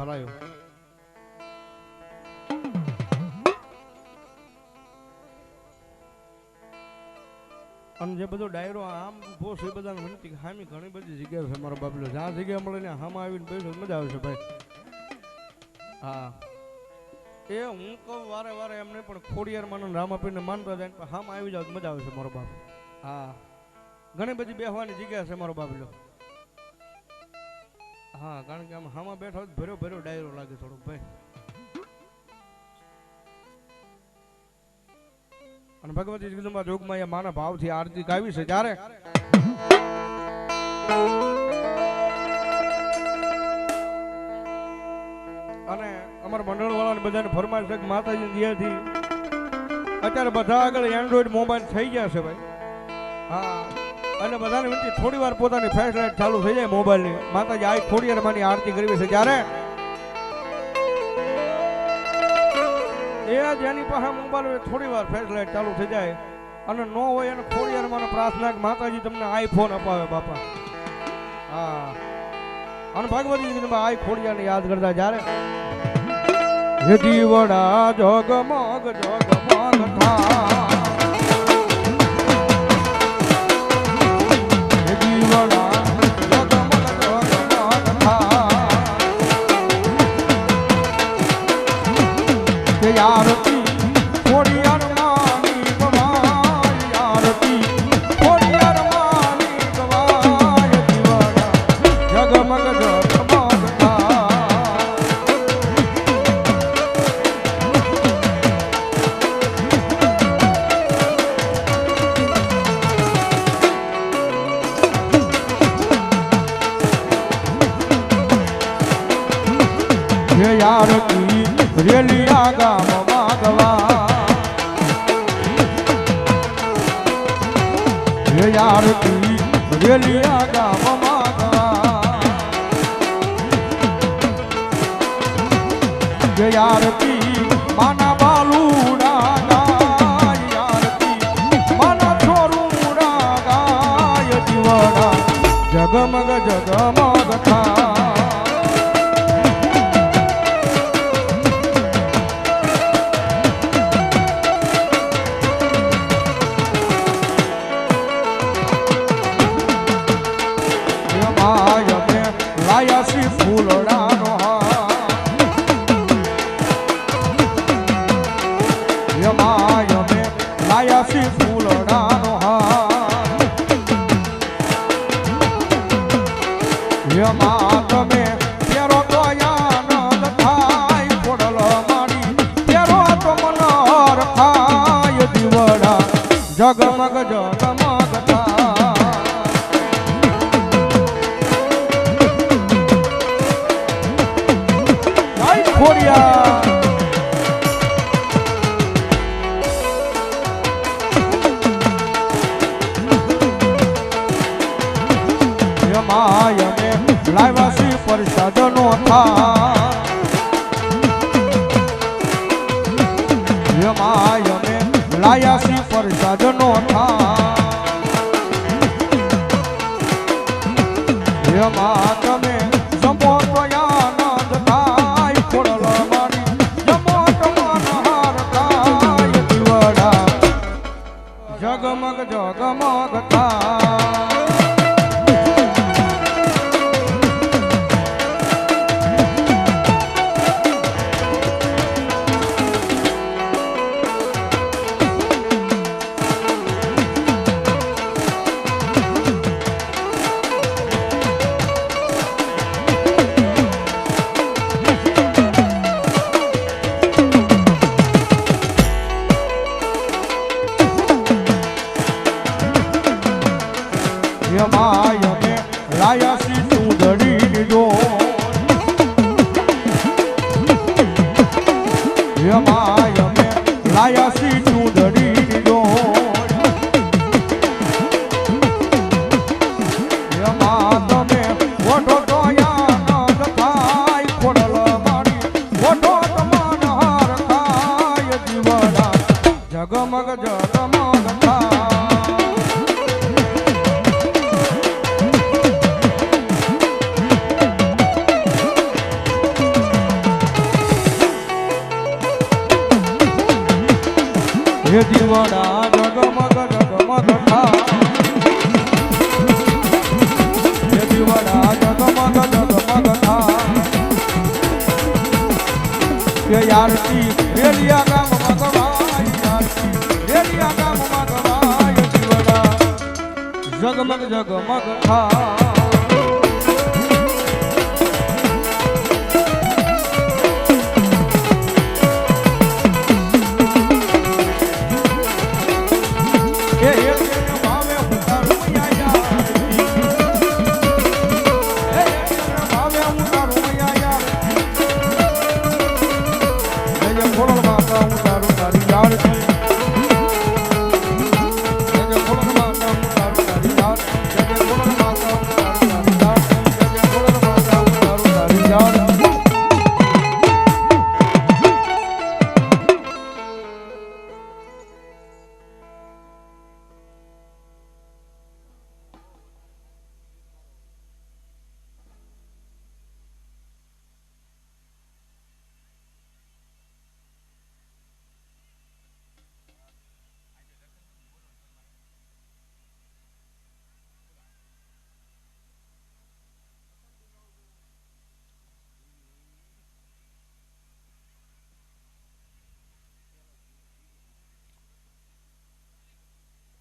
ભરાયો. અને જે બધો ડાયરો આમ ઉભો છે એ બધાને વિનંતી હામી ઘણી બધી જગ્યાએ છે મારો બાબલો. જ્યાં જગ્યાએ મળે ને હામાં આવીને બેસો મજા આવશે ભાઈ. હા એ હું કહું વારે વારે એમને પણ ખોડિયાર માનો રામાપીરને માનતા જાય પણ હામાં આવી જાવ મજા આવશે મારો બાપ. હા ઘણી બધી બેહવાની જગ્યા છે મારો બાબલો. હા કારણ કે આમ હામાં બેઠા હોય ભર્યો ભર્યો ડાયરો લાગે થોડોક ભાઈ. અને ભગવતી જગદંબા જોગમાં એ માના ભાવથી આરતી ગાવી છે ત્યારે અને અમારા મંડળ વાળાને બધાને ફરમાઈશ છે કે માતાજી દિયાથી અત્યારે બધા આગળ એન્ડ્રોઈડ મોબાઈલ થઈ ગયા છે ભાઈ. હા અને બધાને વિનંતી થોડી વાર પોતાની ફ્લેશ લાઈટ ચાલુ થઈ જાય મોબાઈલની. માતાજી આ ખોડિયાર માની આરતી કરવી છે ત્યારે જેની પાસે મોબાઈલ થોડી વાર ફ્લેશ લાઈટ ચાલુ થઈ જાય અને ન હોય એને ખોડિયાર માને પ્રાર્થના કે માતાજી તમને આઈફોન અપાવે બાપા. હા અને ભગવતી જગદંબા આ ખોડિયારને યાદ કરતા જ્યારે હે દીવડા જગમગ જગમગ થા હે દીવડા જગમગ જગમગ થા કે આરતી ખોડિયાર માની ગવાય આરતી ખોડિયાર માની ગવાય દીવડા જગમગ જગમગ થા આરતી રેલિયા ગામમાં ગવા આરતી રેલિયા ગામમાં ગવા આરતી માના બાલુડા ગાય આરતી માના છોરુડા ગાય દીવડા જગમગ જગમગ થા લાયાસી ફૂલડાનો યમાય મે લાયાસી ફૂલડાનો યમા તમે તેરો દયાનંદ થાય ખોડલ મારી તેરો તો મનોહર થાય દીવડા જગમગ જગમગ થા ખોડિયાર યમાય મે લાયવાસી પરસાદનો થા યમાય મે લાયાસી પરસાદનો થા યમા તમે જમો દયાનંદ થાય ખોડલ મારી જમો મનહાર થાય દીવડા જગમગ જગમગ થા યમાય મે લાયાસી સુંદરી જો યમાય મે લાયાસી સુંદરી જો યમા તમે ઓઢો દયાનંદ થાય ખોડલ મારી ઓઢો મનહાર થાય દીવડા જગમગ જગમગ થા દીવડા જગમગ જગમગ થાય એ દીવડા જગમગ જગમગ થાય કે યારથી રેલિયા ગામમાં ગવાય યારથી રેલિયા ગામમાં ગવાય દીવડા જગમગ જગમગ થાય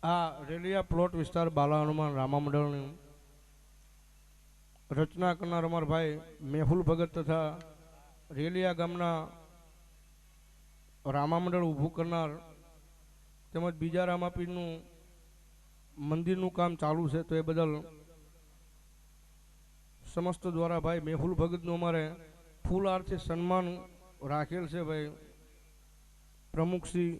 આ રેલિયા પ્લોટ વિસ્તાર બાલા હનુમાન રામા મંડળની રચના કરનાર અમાર ભાઈ મેહુલ ભગત તથા રેલિયા ગામના રામા મંડળ ઊભું કરનાર તેમજ બીજા રામાપીરનું મંદિરનું કામ ચાલુ છે તો એ બદલ સમસ્ત દ્વારા ભાઈ મેહુલ ભગતનું અમારે ફૂલ આરતી સન્માન રાખેલ છે ભાઈ પ્રમુખ શ્રી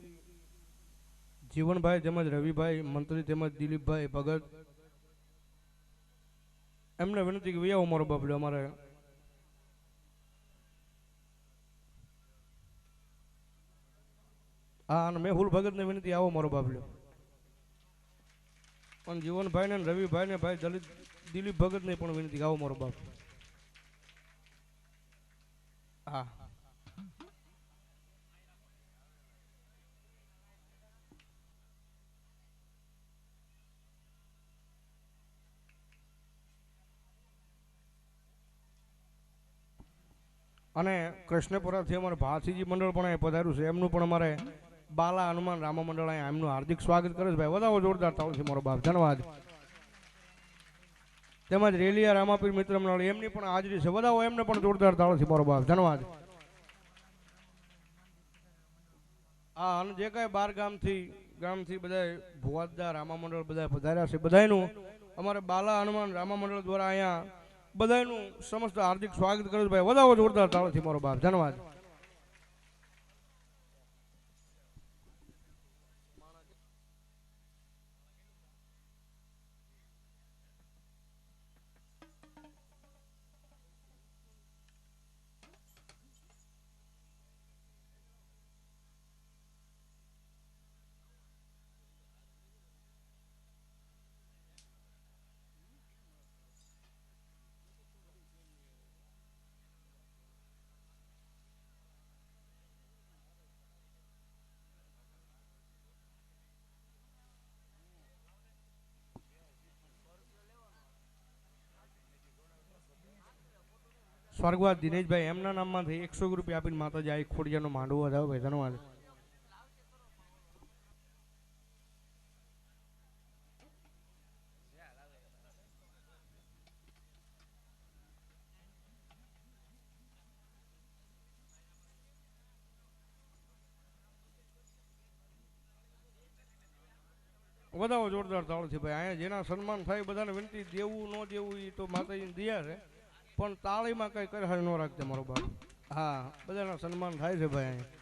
જીવનભાઈ તેમજ રવિભાઈ મંત્રી તેમજ દિલીપભાઈ ભગત એમને વિનંતી કે આવો મારો બાપડો અમારે હા અને મેહુલ ભગતને વિનંતી આવો મારો બાપડો પણ જીવનભાઈ ને રવિભાઈ ને ભાઈ દિલીપ ભગત ને પણ વિનંતી આવો મારો બાપ હા અને કૃષ્ણપુરાથી અમારે ભાસીજી મંડળ પણ પધાર્યું છે એમનું પણ અમારે બાલા હનુમાન રામા મંડળ અહીંયા એમનું હાર્દિક સ્વાગત કરે છે ભાઈ વધાવો જોરદાર તાળથી મારો બાપ ધન્યવાદ તેમજ રેલિયા રામાપીર મિત્ર મંડળ એમની પણ હાજરી છે વધાવો એમને પણ જોરદાર તાળથી મારો બાપ ધન્યવાદ હા અને જે કાંઈ બાર ગામથી બધા ભુવાદા રામા મંડળ બધા પધાર્યા છે બધાનું અમારે બાલા હનુમાન રામા મંડળ દ્વારા અહીંયા બધાનું સમસ્ત હાર્દિક સ્વાગત કરે છે ભાઈ વધાવો જોરદાર તાળથી મારો બાપ ધન્યવાદ સ્વર્ગવાસ દિનેશભાઈ એમના નામમાંથી 100 રૂપિયા આપીને માતાજી આ ખોડિયાનો માંડવો વધાવો ભાઈ ધન્યવાદ વધાવો જોરદાર તાળથી ભાઈ અહીંયા જેના સન્માન થાય બધાને વિનંતી દેવું ન દેવું એ તો માતાજીની દયા છે પણ તાળીમાં કઈ કરહાર ન રાખતે મારો બાપ હા બધાના સન્માન થાય છે ભાઈ અહીંયા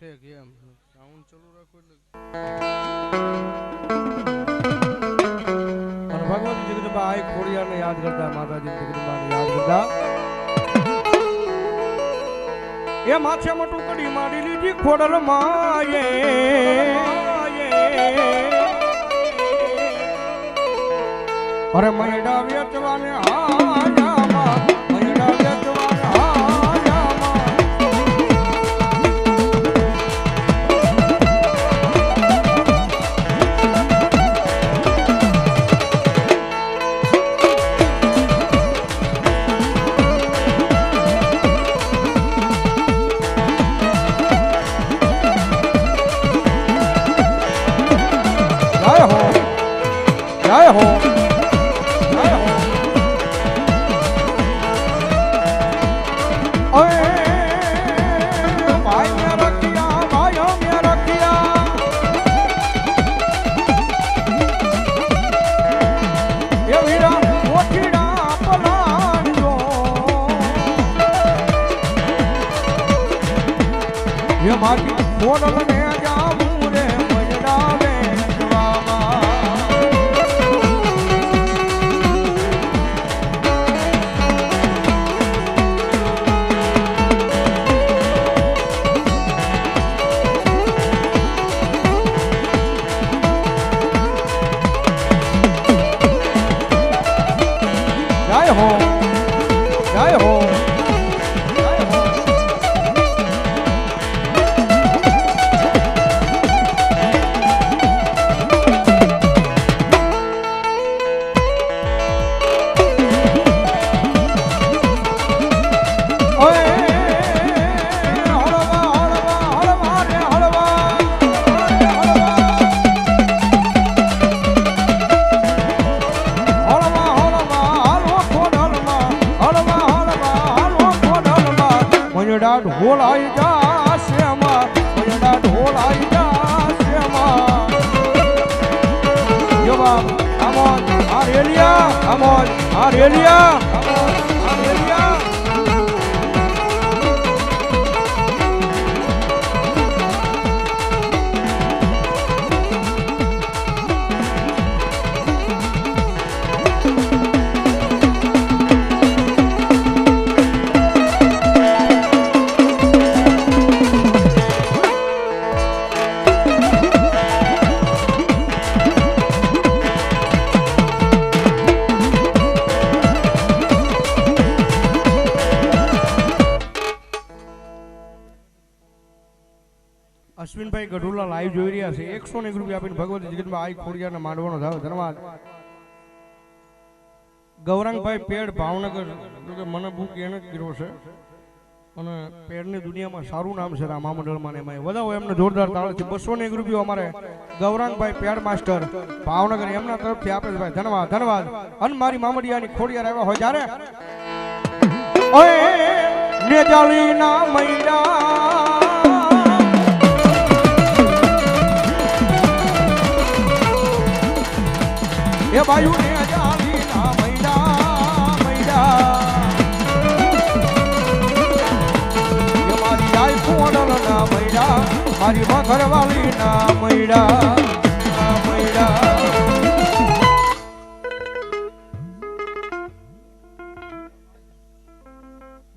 છે કેમ સાઉન્ડ ચાલુ રાખો એટલે અને ભગવતી જગદંબા આઈ ખોડિયાને યાદ કરતા માતાજી જગદંબાને યાદ કરતા એ માથે મોટું કડી માડી લીધી ખોડલ માયે અરે મૈડા વેચવાને આયામાં મૈડા વેચવાને આયામાં જય હો જય હો માટી ખોડલ ને જામું રે મજડા વેચવામાં જય હો જય હો ઢોલાઈ જાશે માં મયડા ઢોલાઈ જાશે માં જવાબ આમોદ આ રેલિયા આમોદ આ રેલિયા આ રેલિયા અશ્વિનભાઈ ગઢુલા લાઈવ જોઈ રહ્યા છે 101 રૂપિયા આપીને ભગવતી જગદંબા આઈ ખોડિયાને માંડવાનો ધાવ ધન્યવાદ ગૌરાંગભાઈ પેડ ભાવનગર કે મને બુક એને જ કર્યો છે અને પેડની દુનિયામાં સારું નામ છે રામા મંડળમાં ને એમાં વધાવો એમને જોરદાર તાળીથી 201 રૂપિયો અમારે ગૌરાંગભાઈ પેડ માસ્ટર ભાવનગર એમના તરફથી આપે છે ભાઈ ધન્યવાદ ધન્યવાદ અન મારી મામડિયાની ખોડિયાર આવ્યા હોય જ્યારે ઓય નેજાલીના મૈડા એ બાયુ ને જાલી ના મૈડા મૈડા એ મારી આઈ ખોડલ ના મૈડા મારી મગરવાલી ના મૈડા મૈડા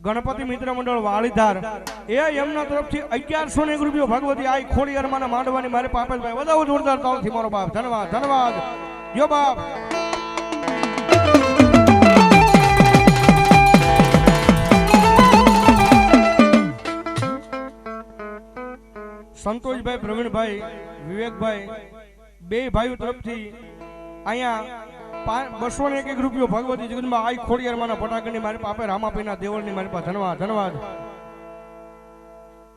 ગણપતિ મિત્ર મંડળ વાળીધાર એ એમના તરફથી 1101 રૂપિયો ભગવતી આઈ ખોડિયારમાં માંડવાની મારે પાપેલભાઈ વધાવો જોરદાર તાળથી મારો બાપ ધન્યવાદ ધન્યવાદ જો બાપ સંતોષભાઈ પ્રવીણભાઈ વિવેકભાઈ બે ભાઈઓ તરફથી અહીંયા 201 રૂપિયો ભગવતી જગદંબા આઈ ખોડિયારમાં ફટાકડની મારી પાસે રામાપીના દેવળની મારી પાસે ધન્યવાદ ધન્યવાદ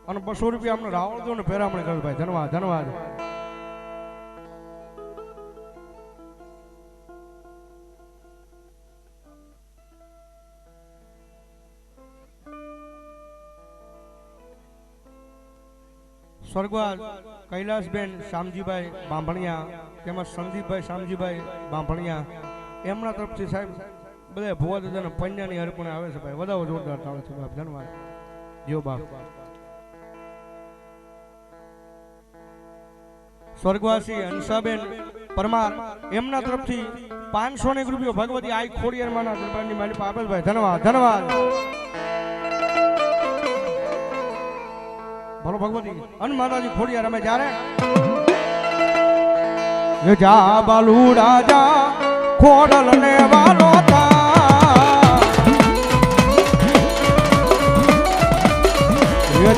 અને 200 રૂપિયા અમને રાવળ દો ને ફેરામણી કરો ભાઈ ધન્યવાદ ધન્યવાદ સ્વર્ગવાસ કૈલાસબેન શામજીભાઈ બાંભણિયા તેમજ સંદીપભાઈ શામજીભાઈ બાંભણિયા એમના તરફથી સાહેબ બધા ભુવા દાદાના પન્યાની હરપણે આવે છે ભાઈ વધાવો જોરદાર તાળીથી બાપ ધન્યવાદ જીઓ બાપ સ્વર્ગવાસી હંસાબેન પરમાર એમના તરફથી 500 રૂપિયો ભગવતી આઈ ખોડિયાર માના દરબારની માલિક આપેલભાઈ ધન્યવાદ ધન્યવાદ બોલો ભગવતી અન માતાજી ખોડિયાર અમે જ્યારે જા બાલુડા જા ખોડલ ને વાલો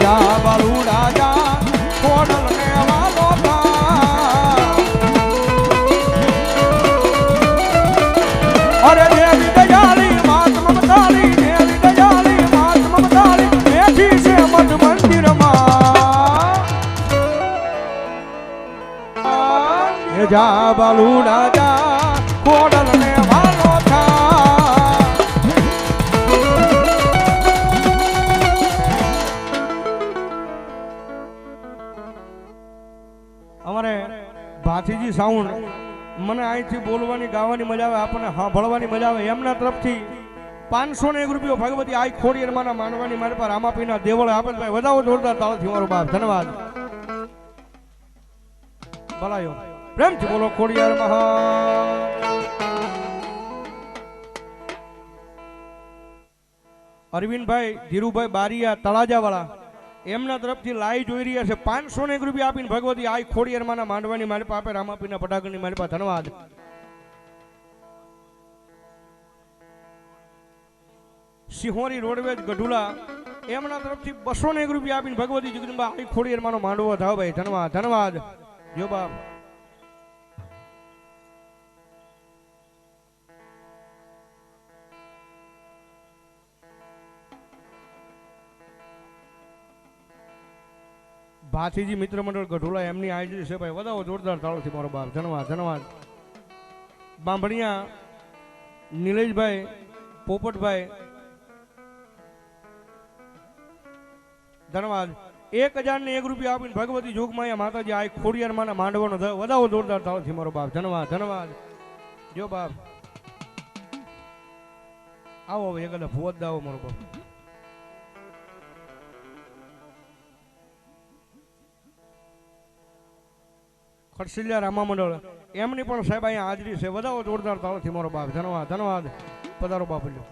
જા બાલુડા જા ખોડલ ને વાલો અરે દેવી દયાળી માત મમતાળી દેવી દયાળી માત મમતાળી બેઠી છે મઠ મંદિરમાં જા બાલુડા જા ખોડલ ને વાલો અમારે ભાથીજી સાઉન્ડ મને અહીંથી બોલવાની ગાવાની મજા આવે આપણને સાંભળવાની મજા આવે એમના તરફથી 501 રૂપિયો ભગવતી આઈ ખોડિયાર માના માનવાની મારી પર રામાપીના દેવળ આપેલ ભાઈ વધાવો જોરદાર તાળથી મારો બાપ ધન્યવાદ ભલાયો પ્રેમથી બોલો ખોડિયાર મહા અરવિંદભાઈ ધીરુભાઈ બારિયા તળાજા વાળા એમના તરફથી લાઈ જોઈ રહ્યા છે 501 રૂપિયા આપીને ભગવતી આઈ ખોડિયાર માના માંડવાની મારી પાસે રામાપીના પટાકરની મારી પાસે ધન્યવાદ સિંહોરી રોડવેજ ગઢુલા એમના તરફથી 201 રૂપિયા આપીને ભગવતી જગદંબા આઈ ખોડિયાર માનો માંડવો થાવ ભાઈ ધન્યવાદ ધન્યવાદ જો બાપ ભાથીજી મિત્ર મંડળ ગઢોલા એમની આયોજન છે ભાઈ વધાવો જોરદાર તાળોથી મારો બાપ ધન્યવાદ ધન્યવાદ બાંભણિયા નિલેશભાઈ પોપટભાઈ ધન્યવાદ 1001 રૂપિયા આપીને ભગવતી જોગમાયા માતાજી આ ખોડિયાર માના માંડવાનો વધાવો જોરદાર તાળોથી મારો બાપ ધન્યવાદ ધન્યવાદ જો બાપ આવો હવે એકદા ભુવત દાવો મારો બાપ ખડસિલિયા રામા મંડળ એમની પણ સાહેબ અહીંયા હાજરી છે વધાવો જોરદાર તાળોથી મારો બાપ ધન્યવાદ ધન્યવાદ પધારો બાપ લ્યો